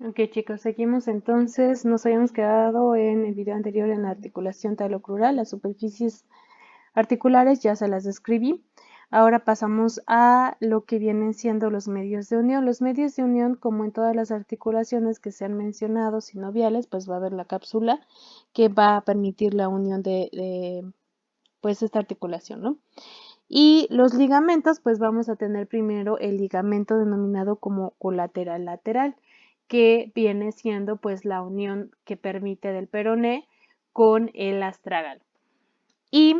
Ok, chicos, seguimos entonces. Nos habíamos quedado en el video anterior en la articulación talocrural. Las superficies articulares ya se las describí. Ahora pasamos a lo que vienen siendo los medios de unión. Los medios de unión, como en todas las articulaciones que se han mencionado sinoviales, pues va a haber la cápsula que va a permitir la unión pues esta articulación, ¿no? Y los ligamentos, pues vamos a tener primero el ligamento denominado como colateral lateral, que viene siendo pues la unión que permite del peroné con el astrágalo. Y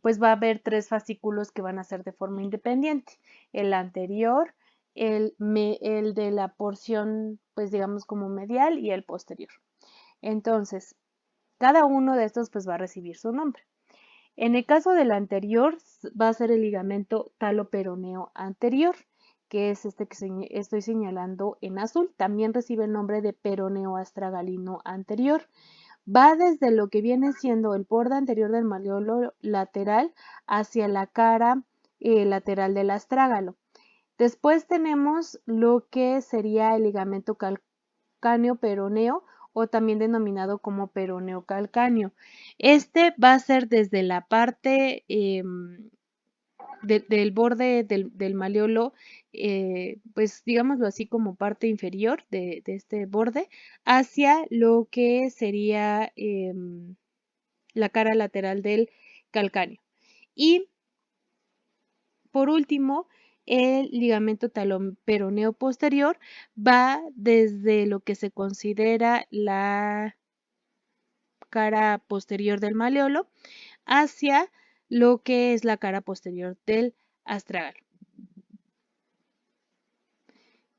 pues va a haber tres fascículos que van a ser de forma independiente. El anterior, el de la porción, pues digamos como medial y el posterior. Entonces, cada uno de estos pues va a recibir su nombre. En el caso del anterior, va a ser el ligamento taloperoneo anterior, que es este que estoy señalando en azul. También recibe el nombre de peroneo astragalino anterior. Va desde lo que viene siendo el borde anterior del malleolo lateral hacia la cara lateral del astrágalo. Después tenemos lo que sería el ligamento calcáneo peroneo o también denominado como peroneo calcáneo. Este va a ser desde la parte del borde del malleolo, pues digámoslo así como parte inferior de este borde, hacia lo que sería la cara lateral del calcáneo. Y por último, el ligamento talón peroneo posterior va desde lo que se considera la cara posterior del malleolo hacia lo que es la cara posterior del astrágalo.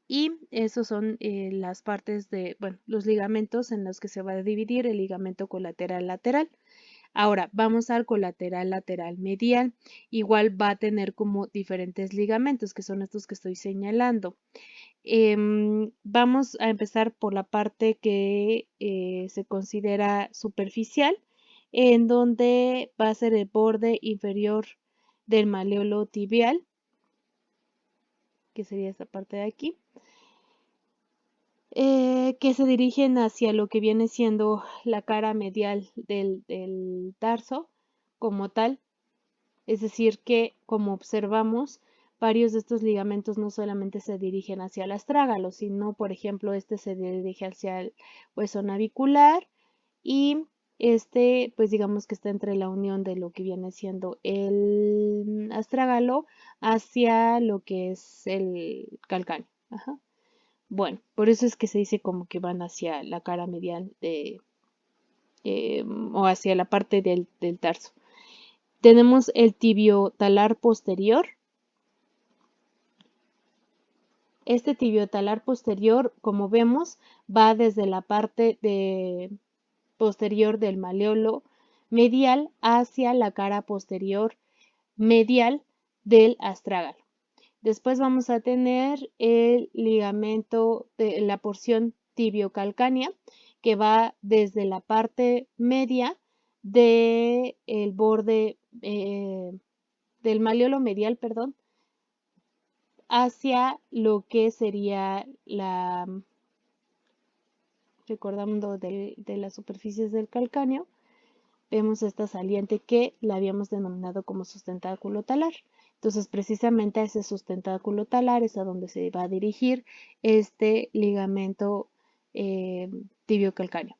Y esos son las partes de, bueno, los ligamentos en los que se va a dividir el ligamento colateral lateral. Ahora, vamos al colateral lateral medial. Igual va a tener como diferentes ligamentos, que son estos que estoy señalando. Vamos a empezar por la parte que se considera superficial, en donde va a ser el borde inferior del malleolo tibial, que sería esta parte de aquí, que se dirigen hacia lo que viene siendo la cara medial del tarso como tal. Es decir, que como observamos, varios de estos ligamentos no solamente se dirigen hacia el astrágalo, sino, por ejemplo, este se dirige hacia el hueso navicular y este, pues digamos que está entre la unión de lo que viene siendo el astrágalo hacia lo que es el calcáneo. Ajá. Bueno, por eso es que se dice como que van hacia la cara medial o hacia la parte del tarso. Tenemos el tibiotalar posterior. Este tibiotalar posterior, como vemos, va desde la parte posterior del malleolo medial hacia la cara posterior medial del astrágalo. Después vamos a tener el ligamento de la porción tibiocalcánea, que va desde la parte media del borde del malleolo medial, perdón, hacia lo que sería recordando de las superficies del calcáneo, vemos esta saliente que la habíamos denominado como sustentáculo talar. Entonces, precisamente a ese sustentáculo talar es a donde se va a dirigir este ligamento tibio calcáneo.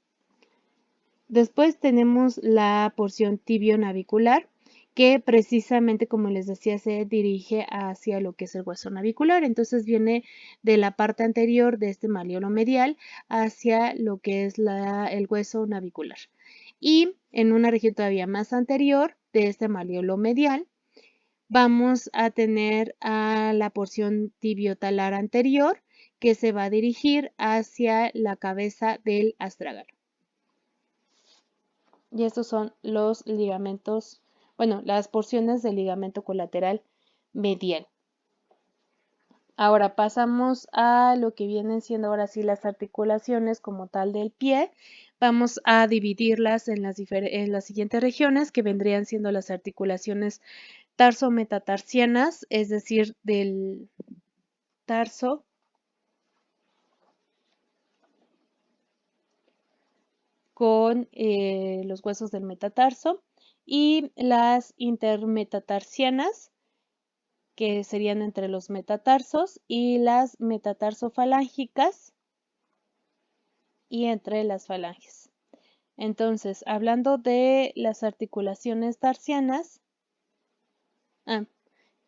Después tenemos la porción tibio-navicular, que precisamente, como les decía, se dirige hacia lo que es el hueso navicular. Entonces viene de la parte anterior de este malleolo medial hacia lo que es el hueso navicular. Y en una región todavía más anterior de este malleolo medial, vamos a tener a la porción tibiotalar anterior, que se va a dirigir hacia la cabeza del astrágalo. Y estos son los ligamentos, bueno, las porciones del ligamento colateral medial. Ahora pasamos a lo que vienen siendo ahora sí las articulaciones como tal del pie. Vamos a dividirlas en las siguientes regiones, que vendrían siendo las articulaciones tarso-metatarsianas, es decir, del tarso con los huesos del metatarso, y las intermetatarsianas, que serían entre los metatarsos, y las metatarsofalángicas y entre las falanges. Entonces, hablando de las articulaciones tarsianas,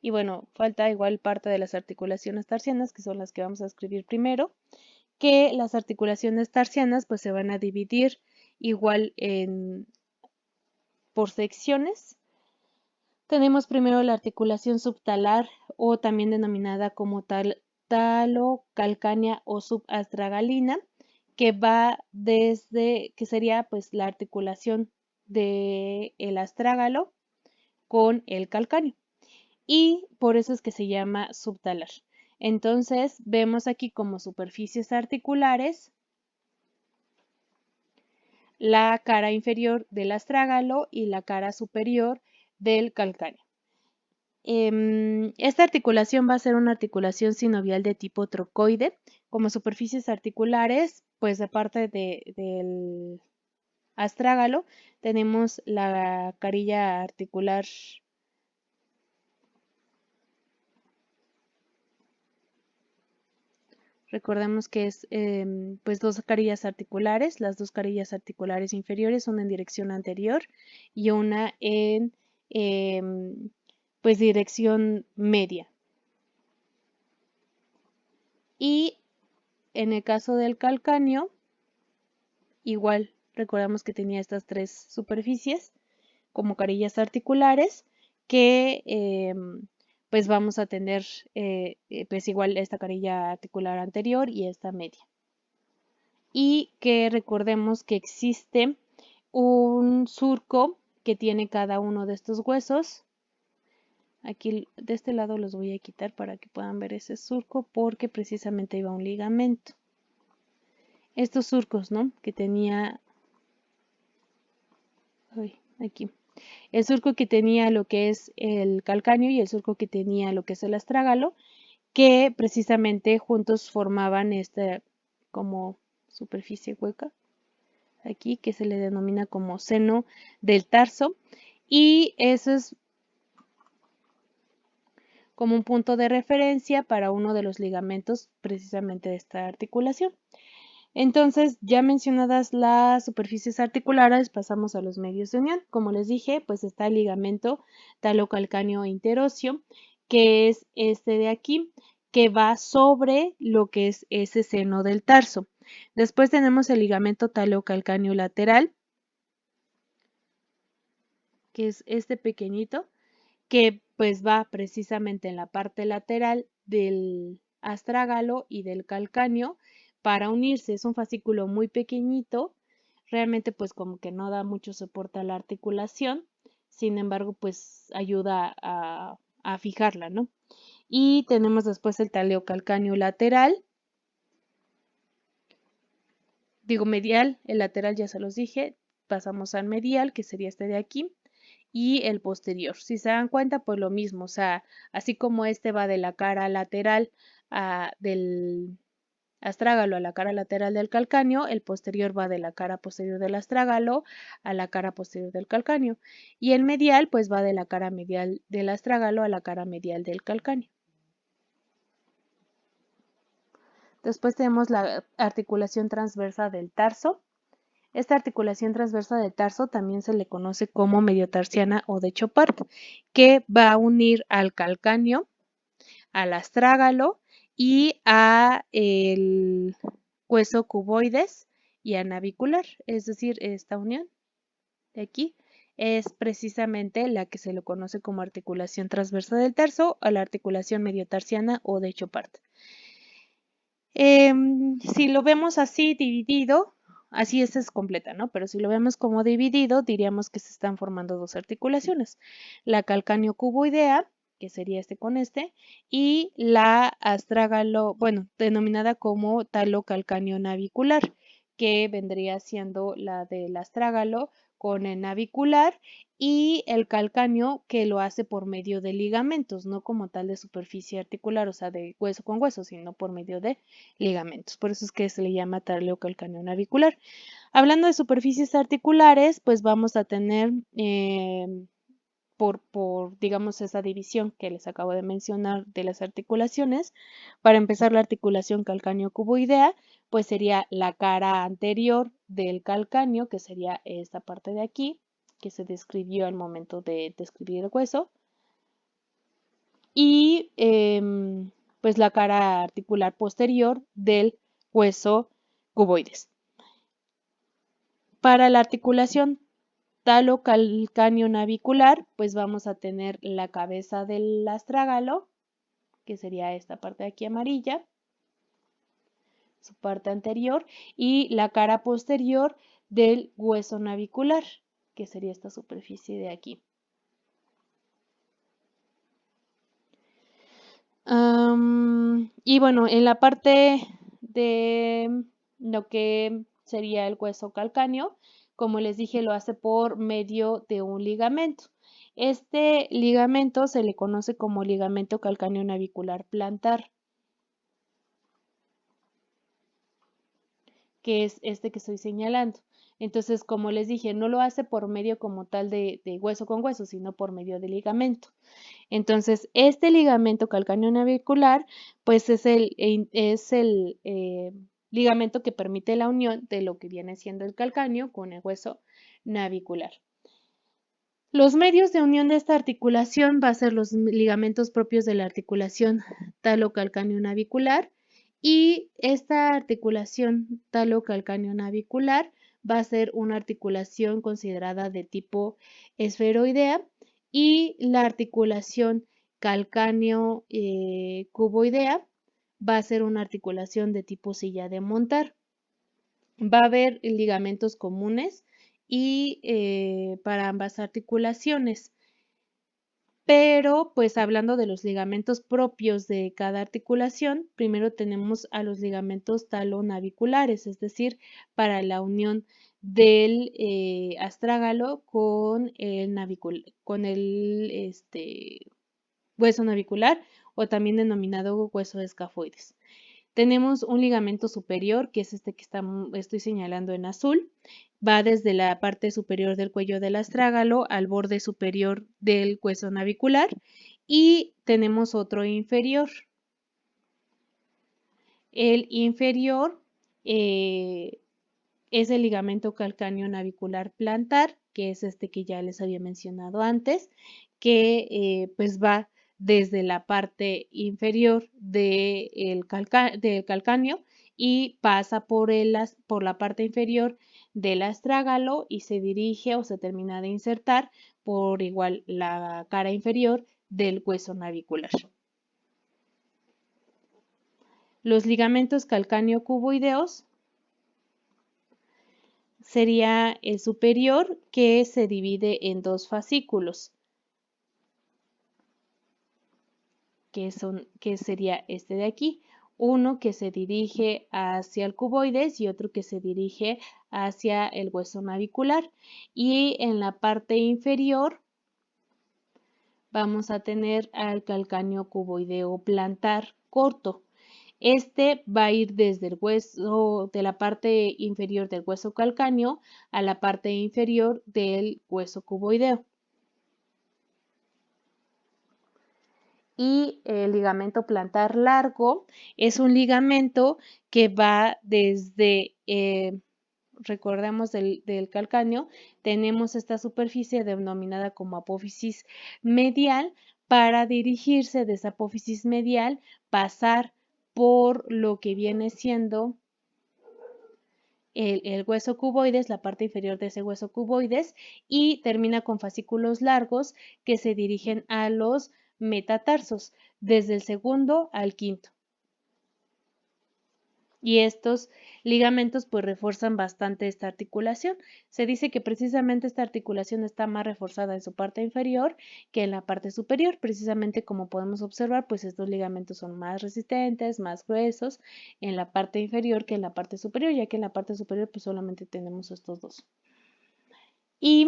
y bueno, falta igual parte de las articulaciones tarsianas, que son las que vamos a escribir primero, que las articulaciones tarsianas pues se van a dividir igual por secciones. Tenemos primero la articulación subtalar, o también denominada como talocalcánea o subastragalina, que va desde, que sería pues la articulación del astrágalo con el calcáneo, y por eso es que se llama subtalar. Entonces vemos aquí como superficies articulares la cara inferior del astrágalo y la cara superior del calcáneo. Esta articulación va a ser una articulación sinovial de tipo trocoide. Como superficies articulares, pues aparte del astrágalo, tenemos la carilla articular Recordemos que es pues dos carillas articulares. Las dos carillas articulares inferiores, una en dirección anterior y una en pues dirección media. Y en el caso del calcáneo, igual recordamos que tenía estas tres superficies como carillas articulares, que pues vamos a tener pues igual esta carilla articular anterior y esta media. Y que recordemos que existe un surco que tiene cada uno de estos huesos. Aquí de este lado los voy a quitar para que puedan ver ese surco, porque precisamente iba un ligamento. Estos surcos, ¿no? Que tenía aquí. El surco que tenía lo que es el calcáneo y el surco que tenía lo que es el astrágalo, que precisamente juntos formaban esta como superficie hueca aquí, que se le denomina como seno del tarso, y eso es como un punto de referencia para uno de los ligamentos precisamente de esta articulación. Entonces, ya mencionadas las superficies articulares, pasamos a los medios de unión. Como les dije, pues está el ligamento talocalcáneo interóseo, que es este de aquí, que va sobre lo que es ese seno del tarso. Después tenemos el ligamento talocalcáneo lateral, que es este pequeñito, que pues va precisamente en la parte lateral del astrágalo y del calcáneo para unirse. Es un fascículo muy pequeñito, realmente pues como que no da mucho soporte a la articulación, sin embargo pues ayuda a fijarla, ¿no? Y tenemos después el taleocalcáneo lateral, digo medial, el lateral ya se los dije, pasamos al medial, que sería este de aquí, y el posterior. Si se dan cuenta, pues lo mismo, o sea, así como este va de la cara lateral del astrágalo a la cara lateral del calcáneo, el posterior va de la cara posterior del astrágalo a la cara posterior del calcáneo. Y el medial, pues va de la cara medial del astrágalo a la cara medial del calcáneo. Después tenemos la articulación transversa del tarso. Esta articulación transversa del tarso también se le conoce como mediotarsiana o de Chopard, que va a unir al calcáneo, al astrágalo y a el hueso cuboides y a navicular, es decir, esta unión de aquí es precisamente la que se le conoce como articulación transversa del tarso o la articulación mediotarsiana o de Chopard. Si lo vemos así dividido, así es completa, ¿no? Pero si lo vemos como dividido, diríamos que se están formando dos articulaciones. La calcáneo-cuboidea, que sería este con este, y la astrágalo, bueno, denominada como talocalcáneo navicular, que vendría siendo la del astrágalo con el navicular y el calcáneo que lo hace por medio de ligamentos, no como tal de superficie articular, o sea, de hueso con hueso, sino por medio de ligamentos. Por eso es que se le llama táleo calcáneo navicular. Hablando de superficies articulares, pues vamos a tener digamos, esa división que les acabo de mencionar de las articulaciones. Para empezar, la articulación calcáneo-cuboidea, pues sería la cara anterior del calcáneo, que sería esta parte de aquí, que se describió al momento de describir el hueso. Y pues la cara articular posterior del hueso cuboides. Para la articulación talocalcáneo navicular, pues vamos a tener la cabeza del astrágalo, que sería esta parte de aquí amarilla, su parte anterior, y la cara posterior del hueso navicular, que sería esta superficie de aquí. Y bueno, en la parte de lo que sería el hueso calcáneo, como les dije, lo hace por medio de un ligamento. Este ligamento se le conoce como ligamento calcáneo navicular plantar, que es este que estoy señalando. Entonces, como les dije, no lo hace por medio como tal de hueso con hueso, sino por medio de ligamento. Entonces, este ligamento calcáneo navicular, pues es el ligamento que permite la unión de lo que viene siendo el calcáneo con el hueso navicular. Los medios de unión de esta articulación va a ser los ligamentos propios de la articulación talocalcáneo navicular, y esta articulación talocalcáneo navicular va a ser una articulación considerada de tipo esferoidea, y la articulación calcáneo cuboidea va a ser una articulación de tipo silla de montar. Va a haber ligamentos comunes y para ambas articulaciones. Pero, pues hablando de los ligamentos propios de cada articulación, primero tenemos a los ligamentos talonaviculares, es decir, para la unión del astrágalo con el hueso navicular, o también denominado hueso de escafoides. Tenemos un ligamento superior, que es este que estoy señalando en azul. Va desde la parte superior del cuello del astrágalo al borde superior del hueso navicular. Y tenemos otro inferior. El inferior es el ligamento calcáneo navicular plantar, que es este que ya les había mencionado antes, que pues va desde la parte inferior del calcáneo y pasa por la parte inferior del astrágalo y se dirige o se termina de insertar por igual la cara inferior del hueso navicular. Los ligamentos calcáneo-cuboideos sería el superior, que se divide en dos fascículos, que sería este de aquí, uno que se dirige hacia el cuboides y otro que se dirige hacia el hueso navicular. Y en la parte inferior vamos a tener al calcáneo cuboideo plantar corto. Este va a ir desde el hueso, de la parte inferior del hueso calcáneo a la parte inferior del hueso cuboideo. Y el ligamento plantar largo es un ligamento que va desde, recordemos del calcáneo, tenemos esta superficie denominada como apófisis medial, para dirigirse de esa apófisis medial, pasar por lo que viene siendo el hueso cuboides, la parte inferior de ese hueso cuboides, y termina con fascículos largos que se dirigen a los metatarsos, desde el segundo al quinto. Y estos ligamentos pues refuerzan bastante esta articulación. Se dice que precisamente esta articulación está más reforzada en su parte inferior que en la parte superior. Precisamente como podemos observar, pues estos ligamentos son más resistentes, más gruesos en la parte inferior que en la parte superior, ya que en la parte superior pues solamente tenemos estos dos. Y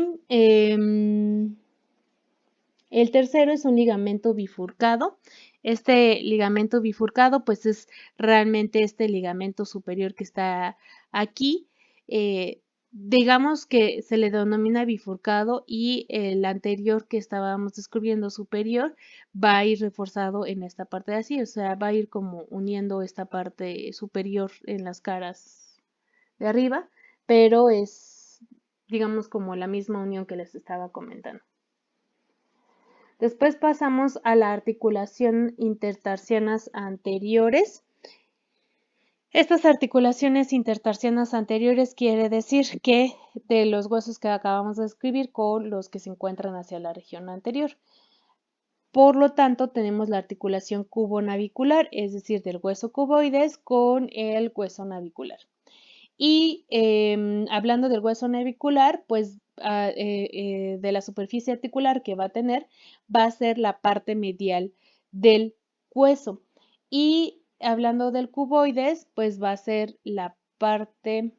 el tercero es un ligamento bifurcado. Este ligamento bifurcado pues es realmente este ligamento superior que está aquí. Digamos que se le denomina bifurcado y el anterior que estábamos descubriendo superior va a ir reforzado en esta parte de así, o sea, va a ir como uniendo esta parte superior en las caras de arriba, pero es digamos como la misma unión que les estaba comentando. Después pasamos a la articulación intertarsianas anteriores. Estas articulaciones intertarsianas anteriores quiere decir que de los huesos que acabamos de describir con los que se encuentran hacia la región anterior. Por lo tanto, tenemos la articulación cubonavicular, es decir, del hueso cuboides con el hueso navicular. Y hablando del hueso navicular, pues de la superficie articular que va a tener, va a ser la parte medial del hueso. Y hablando del cuboides, pues va a ser la parte,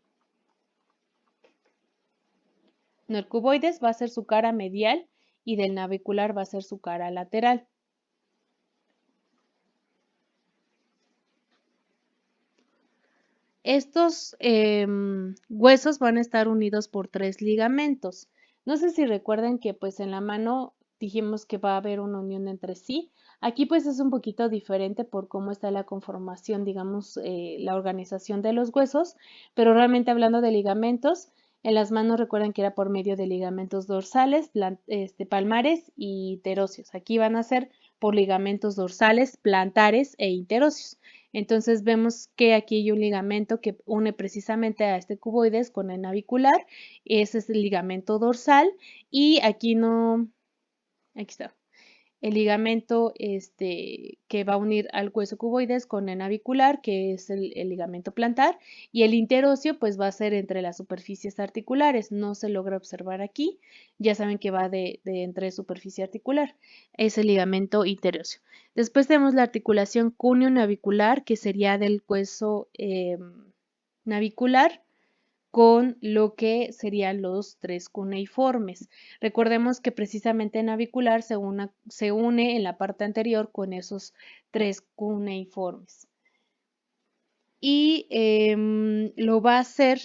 no, el cuboides va a ser su cara medial y del navicular va a ser su cara lateral. Estos huesos van a estar unidos por 3 ligamentos. No sé si recuerden que pues en la mano dijimos que va a haber una unión entre sí. Aquí pues es un poquito diferente por cómo está la conformación, digamos, la organización de los huesos, pero realmente hablando de ligamentos, en las manos recuerden que era por medio de ligamentos dorsales, palmares y interóseos. Aquí van a ser por ligamentos dorsales, plantares e interóseos. Entonces vemos que aquí hay un ligamento que une precisamente a este cuboides con el navicular. Ese es el ligamento dorsal y aquí no, aquí está. El ligamento que va a unir al hueso cuboides con el navicular, que es el ligamento plantar, y el interóseo pues va a ser entre las superficies articulares. No se logra observar aquí. Ya saben que va de entre superficie articular. Es el ligamento interóseo. Después tenemos la articulación cúneo-navicular, que sería del hueso navicular con lo que serían los 3 cuneiformes. Recordemos que precisamente navicular se une en la parte anterior con esos 3 cuneiformes. Y lo va a hacer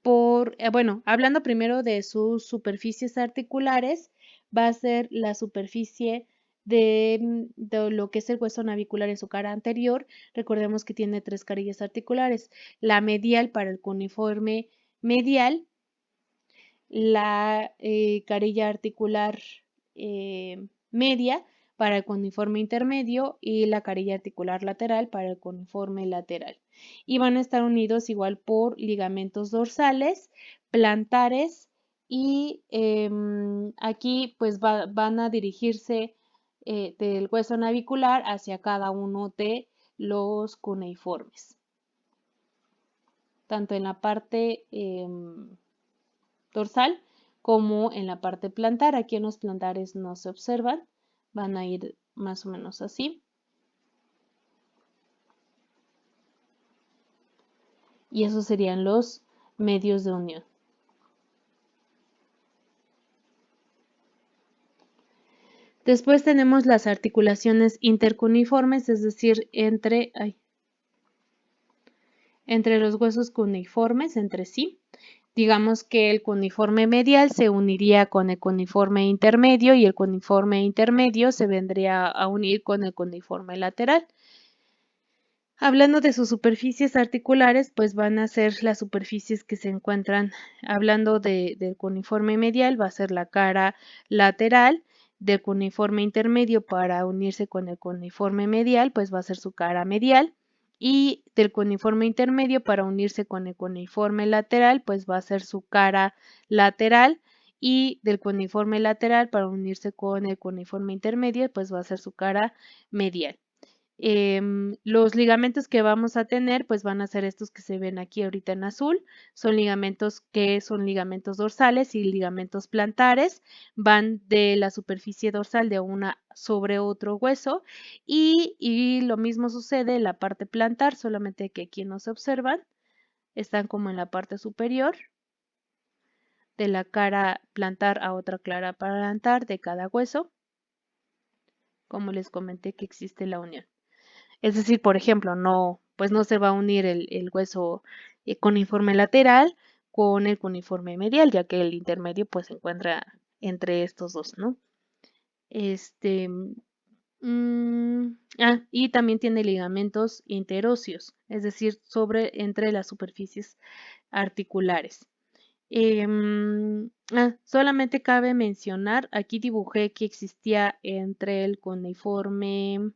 por, bueno, hablando primero de sus superficies articulares, va a ser la superficie de lo que es el hueso navicular en su cara anterior. Recordemos que tiene 3 carillas articulares. La medial para el cuneiforme medial, la carilla articular media para el cuneiforme intermedio y la carilla articular lateral para el cuneiforme lateral. Y van a estar unidos igual por ligamentos dorsales, plantares y aquí pues van a dirigirse del hueso navicular hacia cada uno de los cuneiformes. Tanto en la parte dorsal como en la parte plantar. Aquí en los plantares no se observan, van a ir más o menos así. Y esos serían los medios de unión. Después tenemos las articulaciones intercuneiformes, es decir, entre los huesos cuneiformes entre sí. Digamos que el cuneiforme medial se uniría con el cuneiforme intermedio y el cuneiforme intermedio se vendría a unir con el cuneiforme lateral. Hablando de sus superficies articulares, pues van a ser las superficies que se encuentran, hablando del cuneiforme medial, va a ser la cara lateral, del cuneiforme intermedio para unirse con el cuneiforme medial, pues va a ser su cara medial, y del cuneiforme intermedio para unirse con el cuneiforme lateral, pues va a ser su cara lateral, y del cuneiforme lateral para unirse con el cuneiforme intermedio, pues va a ser su cara medial. Los ligamentos que vamos a tener pues van a ser estos que se ven aquí ahorita en azul, son ligamentos que son ligamentos dorsales y ligamentos plantares, van de la superficie dorsal de una sobre otro hueso y lo mismo sucede en la parte plantar, solamente que aquí no se observan, están como en la parte superior. de la cara plantar a otra cara plantar de cada hueso, como les comenté que existe la unión. Es decir, por ejemplo, pues no se va a unir el hueso cuneiforme lateral con el cuneiforme medial, ya que el intermedio pues se encuentra entre estos dos, ¿no? Y también tiene ligamentos interóseos, es decir, entre las superficies articulares. Solamente cabe mencionar, aquí dibujé que existía entre el cuneiforme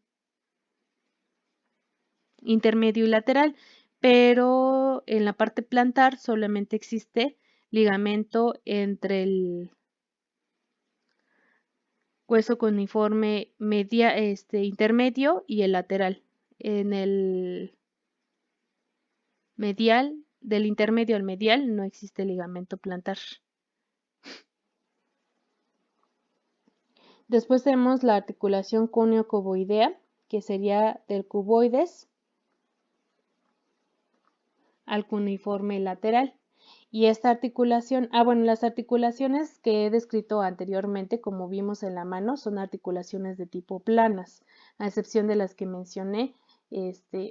intermedio y lateral, pero en la parte plantar solamente existe ligamento entre el hueso cuneiforme intermedio y el lateral. En el medial, del intermedio al medial, no existe ligamento plantar. Después tenemos la articulación cúneo-cuboidea, que sería del cuboides al cuneiforme lateral. Y esta articulación, las articulaciones que he descrito anteriormente, como vimos en la mano, son articulaciones de tipo planas, a excepción de las que mencioné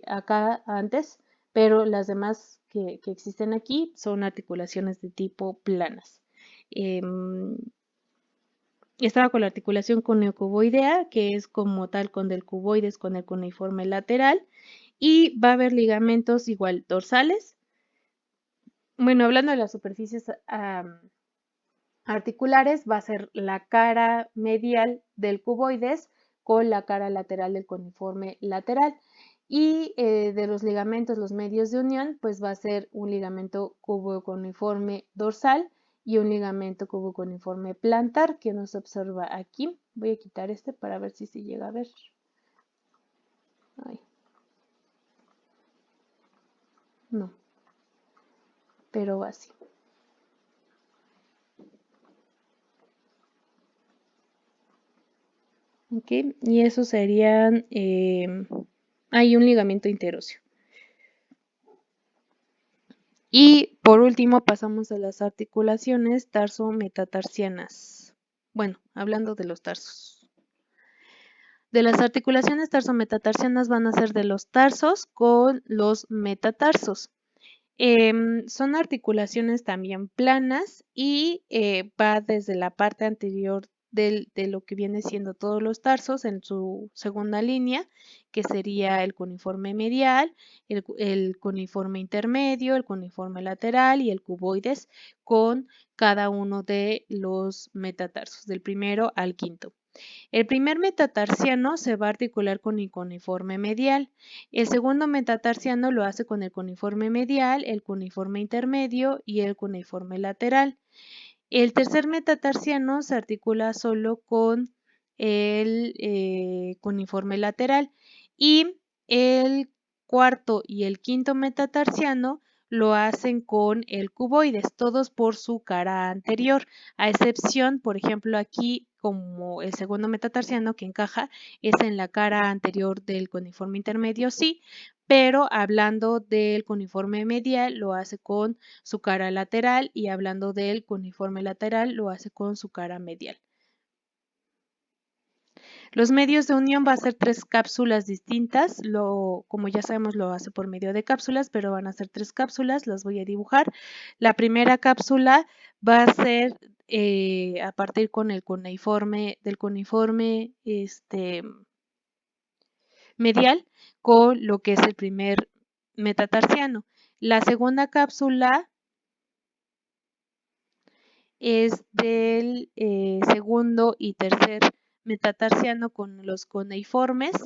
acá antes, pero las demás que existen aquí son articulaciones de tipo planas. Estaba con la articulación cúneo-cuboidea, que es como tal con del cuboides con el cuneiforme lateral, y va a haber ligamentos igual dorsales. Bueno, hablando de las superficies articulares, va a ser la cara medial del cuboides con la cara lateral del cuneiforme lateral. Y de los ligamentos, los medios de unión, pues va a ser un ligamento cúneiforme dorsal y un ligamento cúneiforme plantar que nos observa aquí. Voy a quitar este para ver si se llega a ver. Ay. No, pero va así. Okay. Y eso serían, hay un ligamento interóseo. Y por último pasamos a las articulaciones tarso-metatarsianas. Bueno, hablando de los tarsos. De las articulaciones tarso-metatarsianas van a ser de los tarsos con los metatarsos. Son articulaciones también planas y va desde la parte anterior de lo que viene siendo todos los tarsos en su segunda línea, que sería el cuneiforme medial, el cuneiforme intermedio, el cuneiforme lateral y el cuboides, con cada uno de los metatarsos, del primero al quinto. El primer metatarsiano se va a articular con el cuneiforme medial. El segundo metatarsiano lo hace con el cuneiforme medial, el cuneiforme intermedio y el cuneiforme lateral. El tercer metatarsiano se articula solo con el cuneiforme lateral y el cuarto y el quinto metatarsiano lo hacen con el cuboides, todos por su cara anterior, a excepción, por ejemplo, aquí como el segundo metatarsiano que encaja es en la cara anterior del cuneiforme intermedio, sí, pero hablando del cuneiforme medial lo hace con su cara lateral y hablando del cuneiforme lateral lo hace con su cara medial. Los medios de unión va a ser 3 cápsulas distintas, como ya sabemos lo hace por medio de cápsulas, pero van a ser 3 cápsulas, las voy a dibujar. La primera cápsula va a ser a partir con el cuneiforme medial con lo que es el primer metatarsiano. La segunda cápsula es del segundo y tercer metatarsiano con los cuneiformes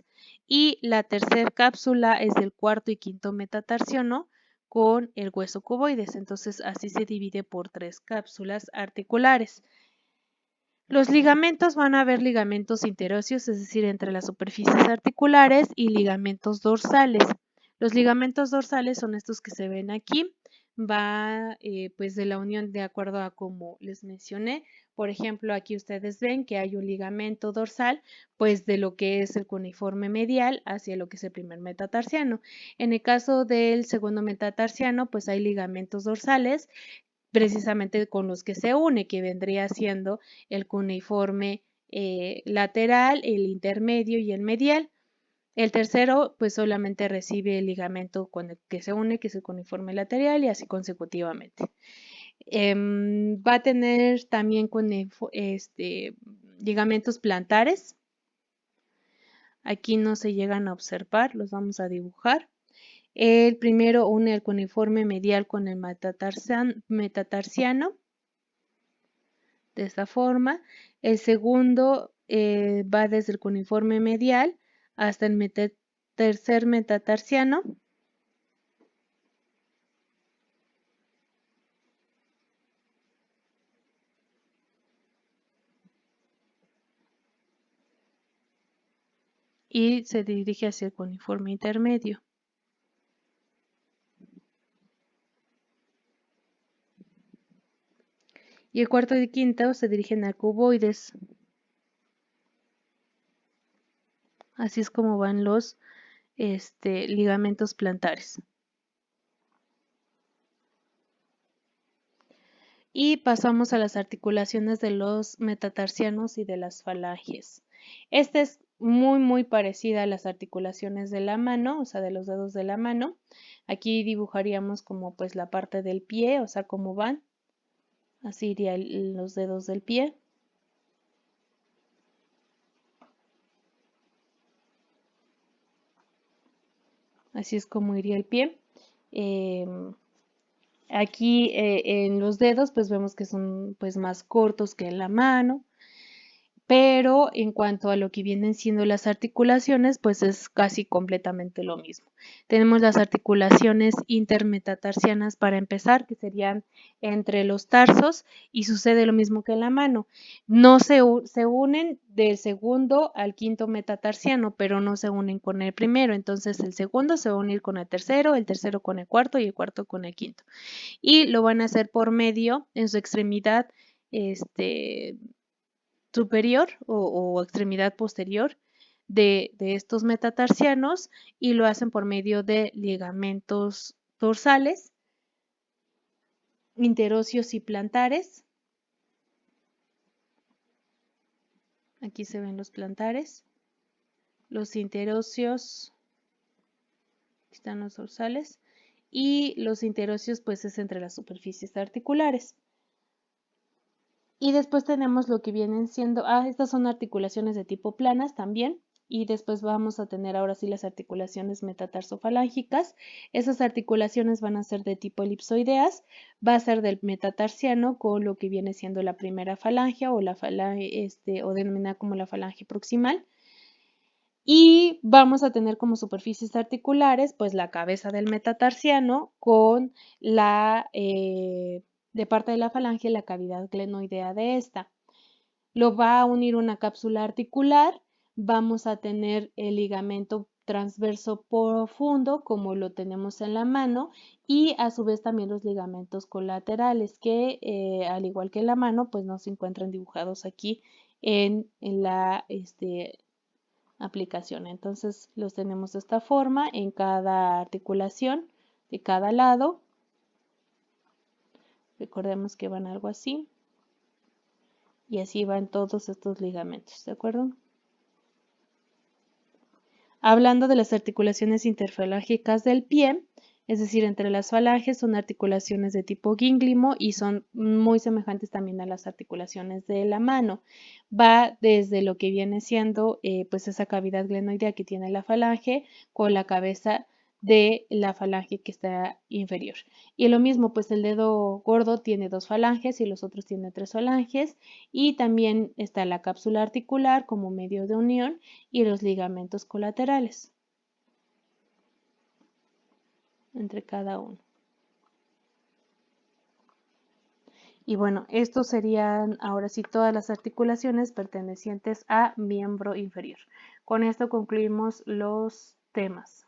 y la tercera cápsula es del cuarto y quinto metatarsiano con el hueso cuboides. Entonces así se divide por 3 cápsulas articulares. Los ligamentos van a haber ligamentos interóseos, es decir, entre las superficies articulares y ligamentos dorsales. Los ligamentos dorsales son estos que se ven aquí. Va pues de la unión de acuerdo a como les mencioné. Por ejemplo, aquí ustedes ven que hay un ligamento dorsal, pues de lo que es el cuneiforme medial hacia lo que es el primer metatarsiano. En el caso del segundo metatarsiano, pues hay ligamentos dorsales precisamente con los que se une, que vendría siendo el cuneiforme lateral, el intermedio y el medial. El tercero, pues solamente recibe el ligamento con el que se une, que es el cuneiforme lateral, y así consecutivamente. Va a tener también ligamentos plantares. Aquí no se llegan a observar, los vamos a dibujar. El primero une el cuneiforme medial con el metatarsiano, de esta forma. El segundo va desde el cuneiforme medial hasta el tercer metatarsiano. Y se dirige hacia el cuneiforme intermedio. Y el cuarto y quinto se dirigen al cuboides. Así es como van los ligamentos plantares. Y pasamos a las articulaciones de los metatarsianos y de las falanges. Esta es muy parecida a las articulaciones de la mano, o sea, de los dedos de la mano. Aquí dibujaríamos como pues la parte del pie, o sea, cómo van. Así irían los dedos del pie. Así es como iría el pie. Aquí en los dedos pues vemos que son pues más cortos que en la mano, pero en cuanto a lo que vienen siendo las articulaciones, pues es casi completamente lo mismo. Tenemos las articulaciones intermetatarsianas para empezar, que serían entre los tarsos, y sucede lo mismo que en la mano. No se unen del segundo al quinto metatarsiano, pero no se unen con el primero. Entonces el segundo se va a unir con el tercero con el cuarto y el cuarto con el quinto. Y lo van a hacer por medio, en su extremidad, superior o extremidad posterior de estos metatarsianos, y lo hacen por medio de ligamentos dorsales, interóseos y plantares. Aquí se ven los plantares, los interóseos, aquí están los dorsales, y los interóseos pues es entre las superficies articulares. Y después tenemos lo que vienen siendo, estas son articulaciones de tipo planas también. Y después vamos a tener ahora sí las articulaciones metatarsofalángicas. Esas articulaciones van a ser de tipo elipsoideas. Va a ser del metatarsiano con lo que viene siendo la primera falange o la falange, o denominada como la falange proximal. Y vamos a tener como superficies articulares, pues la cabeza del metatarsiano con la de parte de la falange la cavidad glenoidea de esta. Lo va a unir una cápsula articular. Vamos a tener el ligamento transverso profundo como lo tenemos en la mano, y a su vez también los ligamentos colaterales que al igual que en la mano pues no se encuentran dibujados aquí en la aplicación. Entonces los tenemos de esta forma en cada articulación de cada lado. Recordemos que van algo así. Y así van todos estos ligamentos, ¿de acuerdo? Hablando de las articulaciones interfalángicas del pie, es decir, entre las falanges, son articulaciones de tipo gínglimo y son muy semejantes también a las articulaciones de la mano. Va desde lo que viene siendo pues esa cavidad glenoidea que tiene la falange con la cabeza de la falange que está inferior. Y lo mismo, pues el dedo gordo tiene 2 falanges y los otros tienen 3 falanges, y también está la cápsula articular como medio de unión y los ligamentos colaterales entre cada uno. Y bueno, estos serían ahora sí todas las articulaciones pertenecientes a miembro inferior. Con esto concluimos los temas.